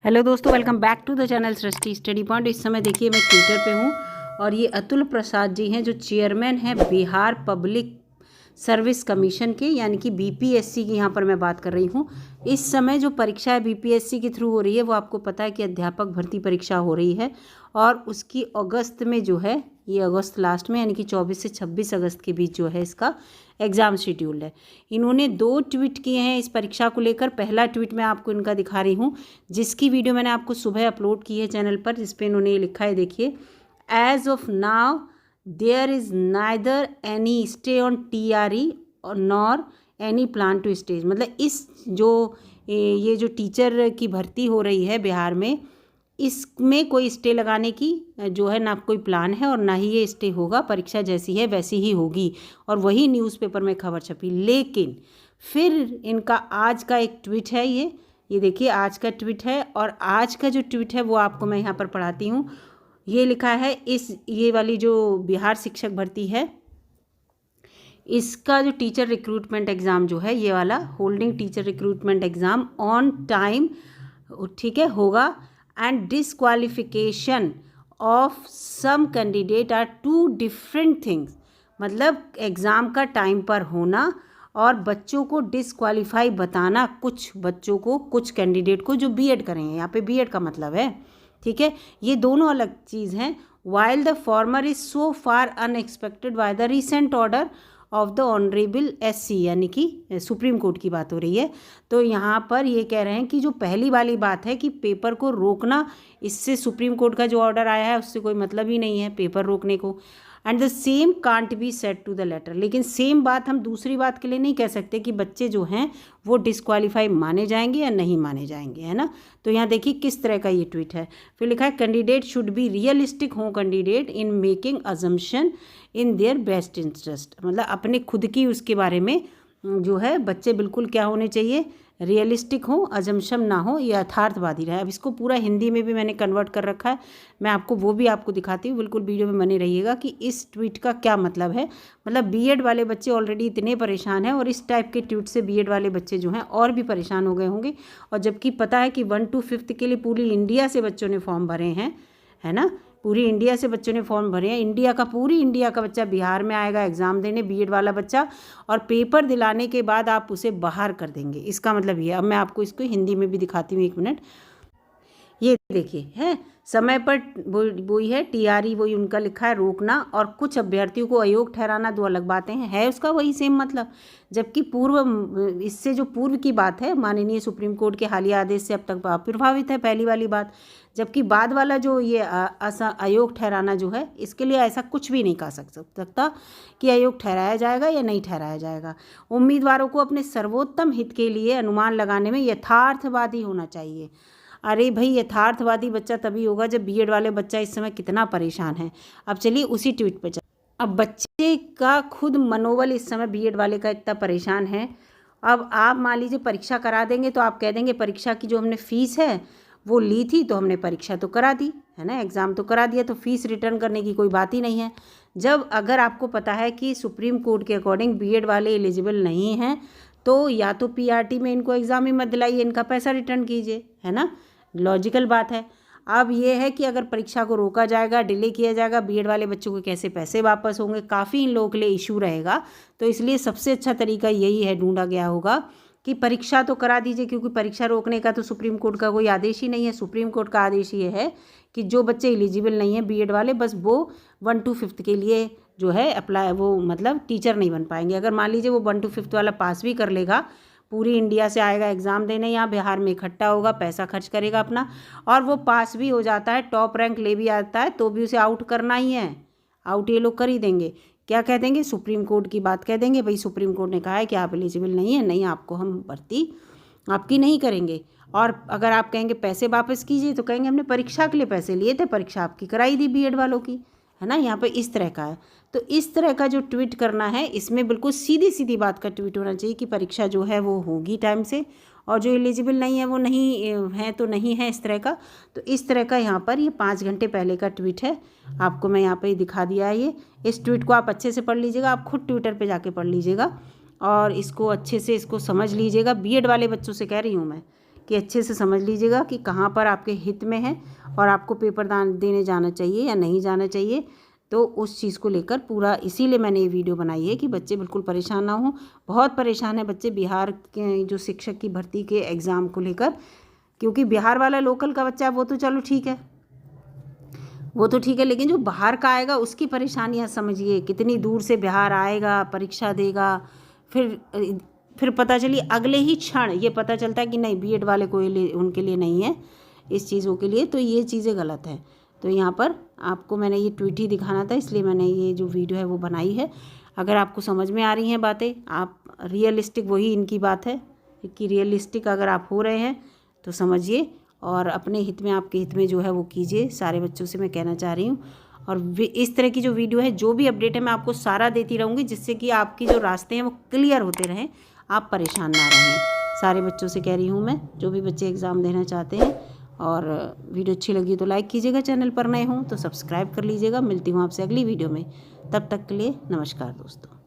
Hello दोस्तों, welcome back to the channel Srishti study point. इस समय देखिए मैं ट्विटर पे हूँ और ये अतुल प्रसाद जी हैं जो चेयरमैन हैं बिहार पब्लिक सर्विस कमीशन के, यानी कि बीपीएससी की यहाँ पर मैं बात कर रही हूँ। इस समय जो परीक्षा है बीपीएससी के थ्रू हो रही है, वो आपको पता है कि अध्यापक भर्ती परीक्षा हो रही है और उसकी अगस्त में जो है, ये अगस्त लास्ट में यानी कि 24 से 26 अगस्त के बीच जो है इसका एग्ज़ाम शेड्यूल है। इन्होंने 2 ट्वीट किए हैं इस परीक्षा को लेकर। पहला ट्वीट मैं आपको इनका दिखा रही हूँ, जिसकी वीडियो मैंने आपको सुबह अपलोड की है चैनल पर, जिस पे इन्होंने लिखा है, देखिए, as of now there is neither any stay on TRE nor any plan to stay. मतलब इस जो ये जो टीचर की भर्ती हो रही है बिहार में, इसमें कोई स्टे लगाने की जो है ना कोई प्लान है और ना ही ये स्टे होगा। परीक्षा जैसी है वैसी ही होगी और वही न्यूज़पेपर में खबर छपी। लेकिन फिर इनका आज का एक ट्वीट है, ये देखिए आज का ट्वीट है। और आज का जो ट्वीट है वो आपको मैं यहाँ पर पढ़ाती हूँ। ये लिखा है, ये वाली जो बिहार शिक्षक भर्ती है, इसका जो टीचर रिक्रूटमेंट एग्ज़ाम जो है, ये वाला holding teacher recruitment exam on time, ठीक है, होगा। And disqualification of some candidate are 2 different things. मतलब एग्ज़ाम का टाइम पर होना और बच्चों को डिसक्वालीफाई बताना, कुछ बच्चों को, कुछ कैंडिडेट को जो बीएड करेंगे, यहाँ पे बीएड का मतलब है, ठीक है, ये दोनों अलग चीज़ हैं। While the former is so far unexpected by the recent order of the honourable SC, यानी कि सुप्रीम कोर्ट की बात हो रही है। तो यहाँ पर ये कह रहे हैं कि जो पहली वाली बात है कि पेपर को रोकना, इससे सुप्रीम कोर्ट का जो ऑर्डर आया है उससे कोई मतलब ही नहीं है पेपर रोकने को। And the same can't be said to the letter. लेकिन सेम बात हम दूसरी बात के लिए नहीं कह सकते कि बच्चे जो हैं वो डिसक्वालीफाई माने जाएंगे या नहीं माने जाएंगे, है ना। तो यहाँ देखिए किस तरह का ये ट्वीट है। फिर लिखा है, कैंडिडेट शुड बी रियलिस्टिक हो candidate in making assumption in their best interest. मतलब अपने खुद की उसके बारे में जो है बच्चे बिल्कुल क्या होने चाहिए, रियलिस्टिक हो, अजम्पशन ना हो, यथार्थवादी रहे। अब इसको पूरा हिंदी में भी मैंने कन्वर्ट कर रखा है, मैं आपको वो भी आपको दिखाती हूँ। बिल्कुल वीडियो में बने रहिएगा कि इस ट्वीट का क्या मतलब है। मतलब बीएड वाले बच्चे ऑलरेडी इतने परेशान हैं और इस टाइप के ट्वीट से बीएड वाले बच्चे जो हैं और भी परेशान हो गए होंगे। और जबकि पता है कि 1 to 5th के लिए पूरी इंडिया से बच्चों ने फॉर्म भरे हैं, है ना, पूरी इंडिया से बच्चों ने फॉर्म भरे हैं। इंडिया का, पूरी इंडिया का बच्चा बिहार में आएगा एग्ज़ाम देने, बीएड वाला बच्चा, और पेपर दिलाने के बाद आप उसे बाहर कर देंगे। इसका मतलब ये। अब मैं आपको इसको हिंदी में भी दिखाती हूँ, 1 मिनट। ये देखिए है, समय पर वही है, TRE वही उनका लिखा है, रोकना, और कुछ अभ्यर्थियों को अयोग्य ठहराना, 2 अलग बातें हैं। है उसका वही सेम मतलब। जबकि पूर्व, इससे जो पूर्व की बात है, माननीय सुप्रीम कोर्ट के हालिया आदेश से अब तक प्रभावित है, पहली वाली बात। जबकि बाद वाला जो ये अयोग्य ठहराना जो है, इसके लिए ऐसा कुछ भी नहीं कहा सकता कि अयोग्य ठहराया जाएगा या नहीं ठहराया जाएगा। उम्मीदवारों को अपने सर्वोत्तम हित के लिए अनुमान लगाने में यथार्थवादी होना चाहिए। अरे भाई, यथार्थवादी बच्चा तभी होगा जब बीएड वाले बच्चा इस समय कितना परेशान है। अब चलिए उसी ट्वीट पे चल। अब बच्चे का खुद मनोबल इस समय बीएड वाले का इतना परेशान है। अब आप मान लीजिए परीक्षा करा देंगे तो आप कह देंगे परीक्षा की जो हमने फ़ीस है वो ली थी, तो हमने परीक्षा तो करा दी, है ना, एग्ज़ाम तो करा दिया, तो फीस रिटर्न करने की कोई बात ही नहीं है। जब अगर आपको पता है कि सुप्रीम कोर्ट के अकॉर्डिंग बीएड वाले एलिजिबल नहीं हैं, तो या तो PRT में इनको एग्ज़ाम ही मत दिलाइए, इनका पैसा रिटर्न कीजिए, है ना, लॉजिकल बात है। अब ये है कि अगर परीक्षा को रोका जाएगा, डिले किया जाएगा, बीएड वाले बच्चों को कैसे पैसे वापस होंगे, काफ़ी इन लोगों के लिए इशू रहेगा। तो इसलिए सबसे अच्छा तरीका यही है, ढूंढा गया होगा कि परीक्षा तो करा दीजिए, क्योंकि परीक्षा रोकने का तो सुप्रीम कोर्ट का कोई आदेश ही नहीं है। सुप्रीम कोर्ट का आदेश ये है कि जो बच्चे एलिजिबल नहीं हैं बीएड वाले, बस वो 1 to 5th के लिए जो है अप्लाई, वो मतलब टीचर नहीं बन पाएंगे। अगर मान लीजिए वो 1 to 5th वाला पास भी कर लेगा, पूरी इंडिया से आएगा एग्ज़ाम देने, यहाँ बिहार में इकट्ठा होगा, पैसा खर्च करेगा अपना, और वो पास भी हो जाता है, टॉप रैंक ले भी आता है, तो भी उसे आउट करना ही है। आउट ये लोग कर ही देंगे। क्या कह देंगे, सुप्रीम कोर्ट की बात कह देंगे, भाई सुप्रीम कोर्ट ने कहा है कि आप एलिजिबल नहीं है, नहीं, आपको हम भर्ती आपकी नहीं करेंगे। और अगर आप कहेंगे पैसे वापस कीजिए, तो कहेंगे हमने परीक्षा के लिए पैसे लिए थे, परीक्षा आपकी कराई दी बीएड वालों की, है ना। यहाँ पे इस तरह का है। तो इस तरह का जो ट्वीट करना है, इसमें बिल्कुल सीधी सीधी बात का ट्वीट होना चाहिए कि परीक्षा जो है वो होगी टाइम से, और जो एलिजिबल नहीं है वो नहीं है तो नहीं है, इस तरह का। तो इस तरह का यहाँ पर ये 5 घंटे पहले का ट्वीट है, आपको मैं यहाँ पे दिखा दिया है। ये इस ट्वीट को आप अच्छे से पढ़ लीजिएगा, आप खुद ट्विटर पे जाके पढ़ लीजिएगा और इसको अच्छे से इसको समझ लीजिएगा। बीएड वाले बच्चों से कह रही हूँ मैं कि अच्छे से समझ लीजिएगा कि कहाँ पर आपके हित में है और आपको पेपर देने जाना चाहिए या नहीं जाना चाहिए। तो उस चीज़ को लेकर पूरा इसीलिए मैंने ये वीडियो बनाई है कि बच्चे बिल्कुल परेशान ना हों। बहुत परेशान है बच्चे बिहार के जो शिक्षक की भर्ती के एग्ज़ाम को लेकर, क्योंकि बिहार वाला लोकल का बच्चा वो तो चलो ठीक है, वो तो ठीक है, लेकिन जो बाहर का आएगा उसकी परेशानियाँ समझिए। कितनी दूर से बिहार आएगा, परीक्षा देगा, फिर पता चली अगले ही क्षण ये पता चलता है कि नहीं बीएड वाले को उनके लिए नहीं है इस चीज़ों के लिए। तो ये चीज़ें गलत हैं। तो यहाँ पर आपको मैंने ये ट्वीट ही दिखाना था, इसलिए मैंने ये जो वीडियो है वो बनाई है। अगर आपको समझ में आ रही हैं बातें, आप रियलिस्टिक, वही इनकी बात है कि रियलिस्टिक अगर आप हो रहे हैं तो समझिए और अपने हित में, आपके हित में जो है वो कीजिए। सारे बच्चों से मैं कहना चाह रही हूँ। और इस तरह की जो वीडियो है, जो भी अपडेट है, मैं आपको सारा देती रहूँगी, जिससे कि आपकी जो रास्ते हैं वो क्लियर होते रहें, आप परेशान ना रहें। सारे बच्चों से कह रही हूँ मैं, जो भी बच्चे एग्ज़ाम देना चाहते हैं। और वीडियो अच्छी लगी तो लाइक कीजिएगा, चैनल पर नए हों तो सब्सक्राइब कर लीजिएगा। मिलती हूँ आपसे अगली वीडियो में, तब तक के लिए नमस्कार दोस्तों।